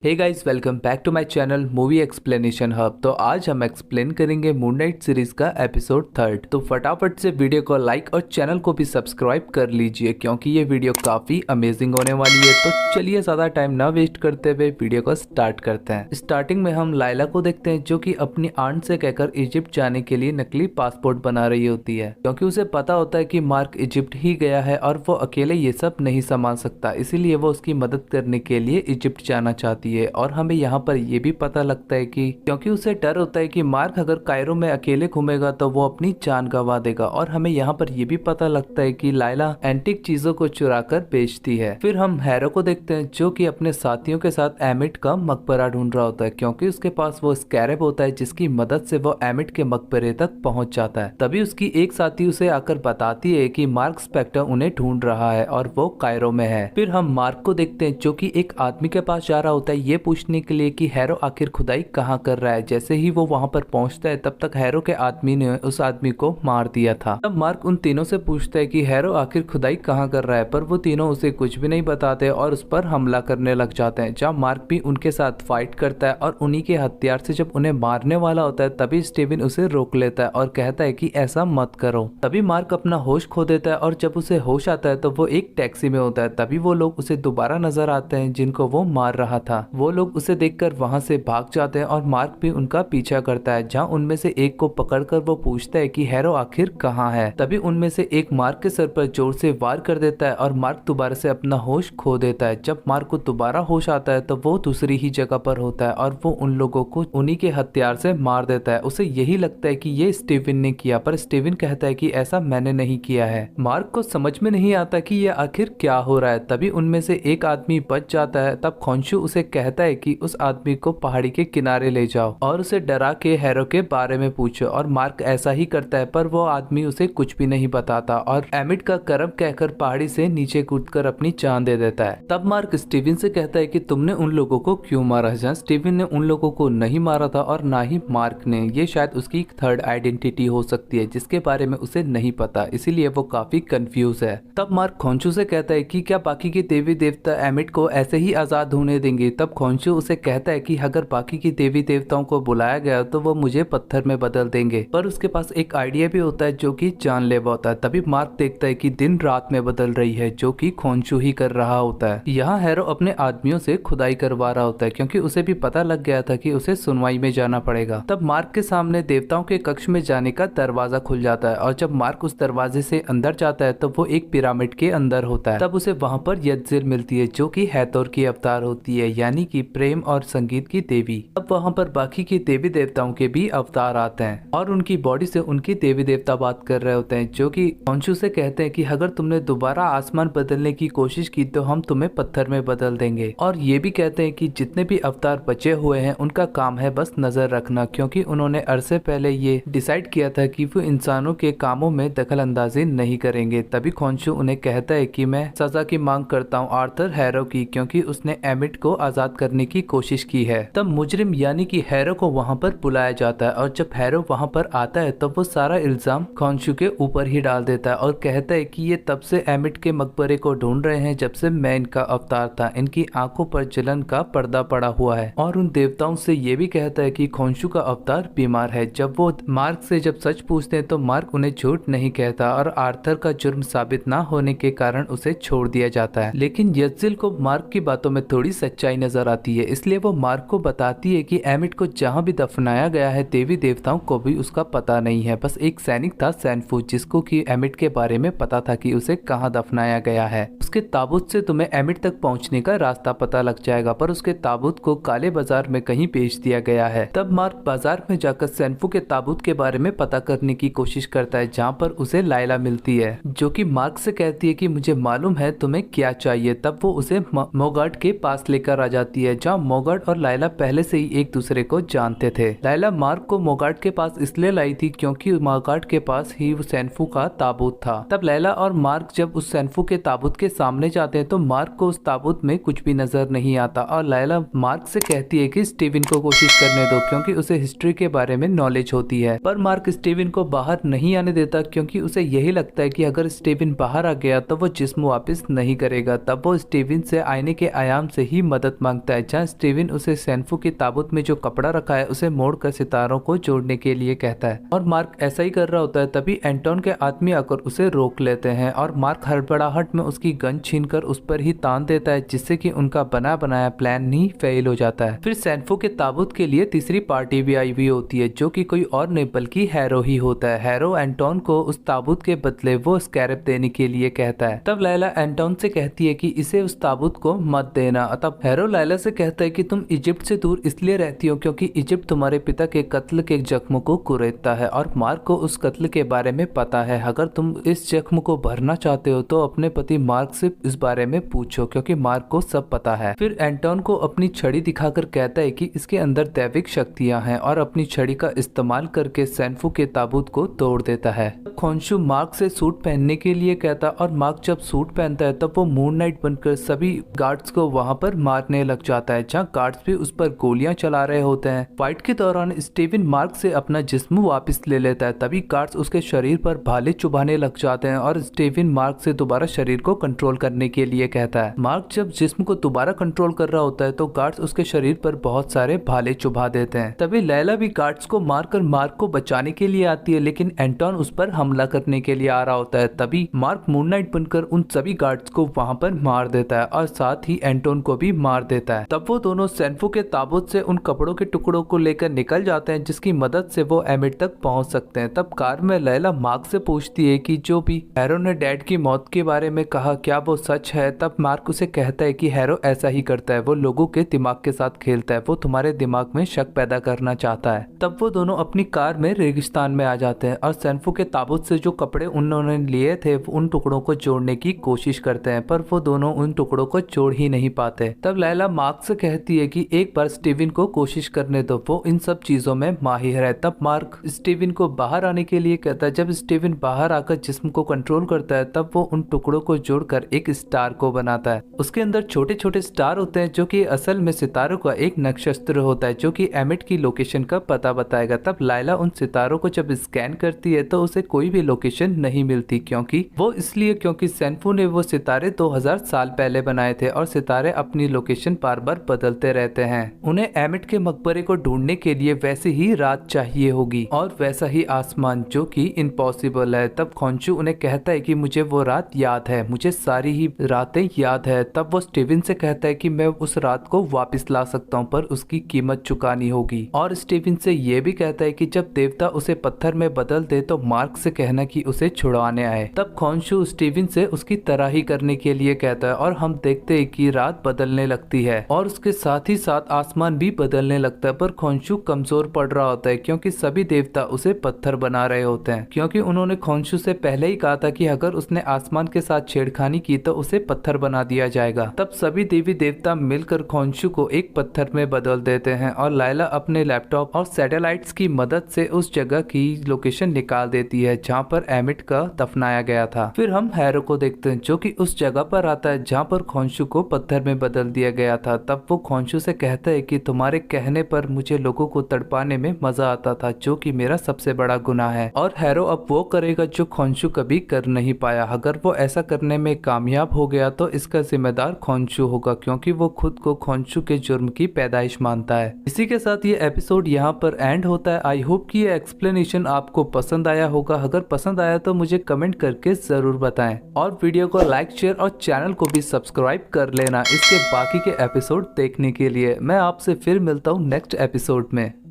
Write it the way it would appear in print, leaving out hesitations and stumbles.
Hey guys, welcome back to my channel movie explanation hub. तो आज हम explain करेंगे मून नाइट सीरीज का एपिसोड 3। तो फटाफट से वीडियो को लाइक और चैनल को भी सब्सक्राइब कर लीजिए क्योंकि ये वीडियो काफी अमेजिंग होने वाली है। तो चलिए ज्यादा टाइम ना वेस्ट करते हुए वीडियो को स्टार्ट करते हैं। स्टार्टिंग में हम लाइला को देखते हैं जो कि अपनी आंट से कहकर इजिप्ट जाने के लिए नकली पासपोर्ट बना रही होती है क्योंकि उसे पता होता है कि मार्क इजिप्ट ही गया है और वो अकेले ये सब नहीं संभाल सकता, इसीलिए वो उसकी मदद करने के लिए इजिप्ट जाना चाहती है। और हमें यहाँ पर यह भी पता लगता है कि क्योंकि उसे डर होता है कि मार्क अगर कायरो में अकेले घूमेगा तो वो अपनी जान गंवा देगा। और हमें यहाँ पर यह भी पता लगता है कि लाइला एंटीक चीजों को चुरा कर बेचती है। फिर हम हैरो को देखते हैं जो कि अपने साथियों के साथ एमिट का मकबरा ढूंढ रहा होता है क्योंकि उसके पास वो स्कैरेब होता है जिसकी मदद से वो एमिट के मकबरे तक पहुंच जाता है। तभी उसकी एक साथी उसे आकर बताती है कि मार्क स्पेक्टर उन्हें ढूंढ रहा है और वो कायरो में है। फिर हम मार्क को देखते हैं जो कि एक आदमी के पास जा रहा होता है ये पूछने के लिए कि हैरो आखिर खुदाई कहाँ कर रहा है। जैसे ही वो वहाँ पर पहुँचता है तब तक हैरो के आदमी ने उस आदमी को मार दिया था। तब मार्क उन तीनों से पूछता है कि हैरो आखिर खुदाई कहाँ कर रहा है, पर वो तीनों उसे कुछ भी नहीं बताते और उस पर हमला करने लग जाते हैं। जहाँ मार्क भी उनके साथ फाइट करता है और उन्हीं के हथियार से जब उन्हें मारने वाला होता है तभी स्टीवन उसे रोक लेता है और कहता है कि ऐसा मत करो। तभी मार्क अपना होश खो देता है और जब उसे होश आता है तो वो एक टैक्सी में होता है। तभी वो लोग उसे दोबारा नजर आते हैं जिनको वो मार रहा था। वो लोग उसे देखकर वहां से भाग जाते हैं और मार्क भी उनका पीछा करता है। जहां उनमें से एक को पकड़कर वो पूछता है कि हैरो आखिर कहाँ है। तभी उनमें से एक मार्क के सर पर जोर से वार कर देता है और मार्क दोबारा से अपना होश खो देता है। जब मार्क को दोबारा होश आता है तो वो दूसरी ही जगह पर होता है और वो उन लोगों को उन्हीं के हथियार से मार देता है। उसे यही लगता है कि ये स्टीवन ने किया, पर स्टीवन कहता है कि ऐसा मैंने नहीं किया है। मार्क को समझ में नहीं आता कि ये आखिर क्या हो रहा है। तभी उनमें से एक आदमी बच जाता है। तब खोंशु उसे कहता है कि उस आदमी को पहाड़ी के किनारे ले जाओ और उसे डरा के हैरो के बारे में पूछो। और मार्क ऐसा ही करता है, पर वो आदमी उसे कुछ भी नहीं बताता और एमिट का करम कहकर पहाड़ी से नीचे कूदकर अपनी जान दे देता है। तब मार्क स्टीवन से कहता है कि तुमने उन लोगों को क्यों मारा। जहाँ स्टीवन ने उन लोगों को नहीं मारा था और ना ही मार्क ने। ये शायद उसकी थर्ड आइडेंटिटी हो सकती है जिसके बारे में उसे नहीं पता, इसीलिए वो काफी कंफ्यूज है। तब मार्क खोंशु से कहता है कि क्या बाकी के देवी देवता एमिट को ऐसे ही आजाद होने देंगे। तब खोंशु उसे कहता है कि अगर बाकी की देवी देवताओं को बुलाया गया तो वो मुझे पत्थर में बदल देंगे, पर उसके पास एक आइडिया भी होता है जो कि जानलेवा होता है। तभी मार्क देखता है कि दिन रात में बदल रही है जो कि खोंशु ही कर रहा होता है। यहाँ हैरो अपने आदमियों से खुदाई करवा रहा होता है क्योंकि उसे भी पता लग गया था कि उसे सुनवाई में जाना पड़ेगा। तब मार्क के सामने देवताओं के कक्ष में जाने का दरवाजा खुल जाता है और जब मार्क उस दरवाजे से अंदर जाता है तो वो एक पिरामिड के अंदर होता है। तब उसे वहाँ पर यज्जिल मिलती है जो कि हैथोर की अवतार होती है, यानी कि प्रेम और संगीत की देवी। अब वहाँ पर बाकी के देवी देवताओं के भी अवतार आते हैं और उनकी बॉडी से उनकी देवी देवता बात कर रहे होते हैं जो कि खोंशु से कहते हैं कि अगर तुमने दोबारा आसमान बदलने की कोशिश की तो हम तुम्हें पत्थर में बदल देंगे। और ये भी कहते हैं कि जितने भी अवतार बचे हुए हैं उनका काम है बस नजर रखना, क्योंकि उन्होंने अरसे पहले ये डिसाइड किया था कि वो इंसानों के कामों में दखल अंदाजी नहीं करेंगे। तभी खोंशु उन्हें कहता है कि मैं सजा की मांग करता हूँ आर्थर हैरो की, क्योंकि उसने एमिट को आजाद करने की कोशिश की है। तब मुजरिम यानी कि हैरो को वहाँ पर बुलाया जाता है और जब हैरो वहाँ पर आता है तब वो सारा इल्जाम खोंशु के ऊपर ही डाल देता है और कहता है कि ये तब से एमिट के मकबरे को ढूंढ रहे हैं जब से मैं इनका अवतार था। इनकी आंखों पर जलन का पर्दा पड़ा हुआ है और उन देवताओं से ये भी कहता है कि खोंशु का अवतार बीमार है। जब वो मार्क से जब सच पूछते हैं तो मार्क उन्हें झूठ नहीं कहता और आर्थर का जुर्म साबित ना होने के कारण उसे छोड़ दिया जाता है। लेकिन यज्जिल को मार्क की बातों में थोड़ी सच्चाई नजर आती है, इसलिए वो मार्क को बताती है कि एमिट को जहाँ भी दफनाया गया है देवी देवताओं को भी उसका पता नहीं है। बस एक सैनिक था सैनफू जिसको कि एमिट के बारे में पता था कि उसे कहाँ दफनाया गया है। उसके ताबूत से तुम्हें एमिट तक पहुँचने का रास्ता पता लग जाएगा, पर उसके ताबूत को काले बाजार में कहीं बेच दिया गया है। तब मार्क बाजार में जाकर सैनफू के ताबूत के बारे में पता करने की कोशिश करता है, जहाँ पर उसे लाइला मिलती है जो कि मार्क से कहती है कि मुझे मालूम है तुम्हें क्या चाहिए। तब वो उसे मोगाट के पास लेकर आ जाती है, जहाँ मोगाट और लाइला पहले से ही एक दूसरे को जानते थे। लाइला मार्क को मोगाट के पास इसलिए लाई थी क्योंकि मोगाट के पास ही सैनफू का ताबूत था। तब लाइला और मार्क जब उस सैनफू के ताबूत के सामने जाते हैं तो मार्क को उस ताबूत में कुछ भी नजर नहीं आता और लाइला मार्क से कहती है कि स्टीवन को कोशिश करने दो क्योंकि उसे हिस्ट्री के बारे में नॉलेज होती है। पर मार्क स्टीवन को बाहर नहीं आने देता क्योंकि उसे यही लगता है कि अगर स्टीवन बाहर आ गया तो वो जिस्म वापस नहीं करेगा। तब वो स्टीवन से आईने के आयाम से ही मदद मांगता है, जहाँ स्टीवन उसे सेनफू की ताबूत में जो कपड़ा रखा है उसे मोड़कर सितारों को जोड़ने के लिए कहता है और मार्क ऐसा ही कर रहा होता है। तभी एंटोन के आदमी आकर उसे रोक लेते हैं और मार्क हड़बड़ाहट में उसकी गन छीनकर उस पर ही तान देता है, जिससे कि उनका बना बनाया प्लान ही फेल हो जाता है। फिर सेनफू के ताबूत के लिए तीसरी पार्टी भी आई हुई होती है, जो कि कोई और नहीं बल्कि हैरो ही होता है। हैरो एंटोन को उस ताबूत के बदले वो स्कैरब देने के लिए कहता है। तब लैला एंटोन से कहती है कि इसे उस ताबूत को मत देना। तब हैरो लैला से कहता है कि तुम इजिप्ट से दूर इसलिए रहती हो क्योंकि इजिप्ट तुम्हारे पिता के कत्ल के जख्म को कुरेदता है और मार्क को उस कत्ल के बारे में पता है। अगर तुम इस जख्म को भरना चाहते हो तो अपने पति मार्क से इस बारे में पूछो, क्योंकि मार्क को सब पता है। फिर एंटोन को अपनी छड़ी दिखाकर कहता है कि इसके अंदर दैविक शक्तियां हैं और अपनी छड़ी का इस्तेमाल करके सेनफू के ताबूत को तोड़ देता है। खोंशू मार्क से सूट पहनने के लिए कहता और मार्क जब सूट पहनता है तब वो मून नाइट बनकर सभी गार्ड्स को वहां पर मारने लग जाता है, जहां गार्ड्स भी उस पर गोलियां चला रहे होते हैं। फाइट के दौरान स्टीवन मार्क से अपना जिस्म वापस ले लेता है। तभी गार्ड्स उसके शरीर पर भाले चुभाने लग जाते हैं और स्टीवन मार्क से दोबारा शरीर को कंट्रोल करने के लिए कहता है। मार्क जब जिस्म को दोबारा कंट्रोल कर रहा होता है तो गार्ड्स उसके शरीर पर बहुत सारे भाले चुभा देते हैं। तभी लैला भी गार्ड्स को मारकर मार्क को बचाने के लिए आती है, लेकिन एंटोन उस पर हमला करने के लिए आ रहा होता है। तभी मार्क मून नाइट बनकर उन सभी गार्ड्स को वहां पर मार देता है और साथ ही एंटोन को भी मार देता है। तब वो दोनों सेनफू के ताबूत से उन कपड़ों के टुकड़ों को लेकर निकल जाते हैं, जिसकी मदद से वो एमिट तक पहुंच सकते हैं। तब कार में लैला मार्क से पूछती है कि जो भी हैरो ने डैड की मौत के बारे में कहा क्या वो सच है। तब मार्क उसे कहता है कि हैरो ऐसा ही करता है, वो लोगों के दिमाग के साथ खेलता है, वो तुम्हारे दिमाग में शक पैदा करना चाहता है। तब वो दोनों अपनी कार में रेगिस्तान में आ जाते हैं और सेनफू के ताबूत से जो कपड़े उन्होंने लिए थे उन टुकड़ों को जोड़ने की कोशिश करते हैं, पर वो दोनों उन टुकड़ों को जोड़ ही नहीं पाते। तब लैला मार्क से कहती है कि एक बार स्टीवन को कोशिश करने दो, वो इन सब चीजों में माहिर है। तब मार्क स्टीवन को बाहर आने के लिए कहता है। जब स्टीवन बाहर आकर जिस्म को कंट्रोल करता है तब वो उन टुकड़ों को जोड़कर एक स्टार को बनाता है। उसके अंदर छोटे छोटे स्टार होते हैं, जो कि असल में सितारों का एक नक्षत्र होता है, जो कि एमिट की लोकेशन का पता बताएगा। तब लाइला उन सितारों को जब स्कैन करती है तो उसे कोई भी लोकेशन नहीं मिलती, क्योंकि सेनफू ने वो सितारे 2000 साल पहले बनाए थे और सितारे अपनी लोकेशन बार बार बदलते रहते हैं। उन्हें एमिट के मकबरे को ढूंढने के लिए वैसी ही रात चाहिए होगी और वैसा ही आसमान, जो कि इम्पॉसिबल है। तब खोंशू उन्हें कहता है कि मुझे वो रात याद है, मुझे सारी ही रातें याद है। तब वो स्टीवन से कहता है कि मैं उस रात को वापस ला सकता हूँ, पर उसकी कीमत चुकानी होगी। और स्टीवन से ये भी कहता है कि जब देवता उसे पत्थर में बदल दे तो मार्क से कहना कि उसे छुड़वाने आए। तब खोंशू स्टीवन से उसकी तरह ही करने के लिए कहता है और हम देखते हैं कि रात बदलने लगती है और उसके साथ ही साथ आसमान भी बदलने लगता है। पर खोंशू कमजोर पड़ रहा होता है क्योंकि सभी देवता उसे पत्थर बना रहे होते हैं, क्योंकि उन्होंने खोंशू से पहले ही कहा था कि अगर उसने आसमान के साथ छेड़खानी की तो उसे पत्थर बना दिया जाएगा। तब सभी देवी देवता मिलकर खोंशू को एक पत्थर में बदल देते हैं और लाइला अपने लैपटॉप और सैटेलाइट्स की मदद से उस जगह की लोकेशन निकाल देती है जहाँ पर एमिट का दफनाया गया था। फिर हम हैरो को देखते हैं जो कि उस जगह पर आता है जहाँ पर खोंशू को पत्थर में बदल दिया गया था। तब वो खोंशू से कहता है कि तुम्हारे कहने पर मुझे लोगों को तड़पाने में मजा आता था, जो कि मेरा सबसे बड़ा गुनाह है और हैरो अब वो करेगा जो खोंशू कभी कर नहीं पाया। अगर वो ऐसा करने में कामयाब हो गया तो इसका जिम्मेदार खोंशू होगा, क्योंकि वो खुद को खोंशू के जुर्म की पैदाइश मानता है। इसी के साथ ये एपिसोड यहाँ पर एंड होता है। आई होप कि ये एक्सप्लेनेशन आपको पसंद आया होगा। अगर पसंद आया तो मुझे कमेंट करके जरूर बताएं और वीडियो को लाइक शेयर और चैनल को भी सब्सक्राइब कर लेना इसके बाकी के एपिसोड देखने के लिए। मैं आपसे फिर मिलता हूँ नेक्स्ट एपिसोड में।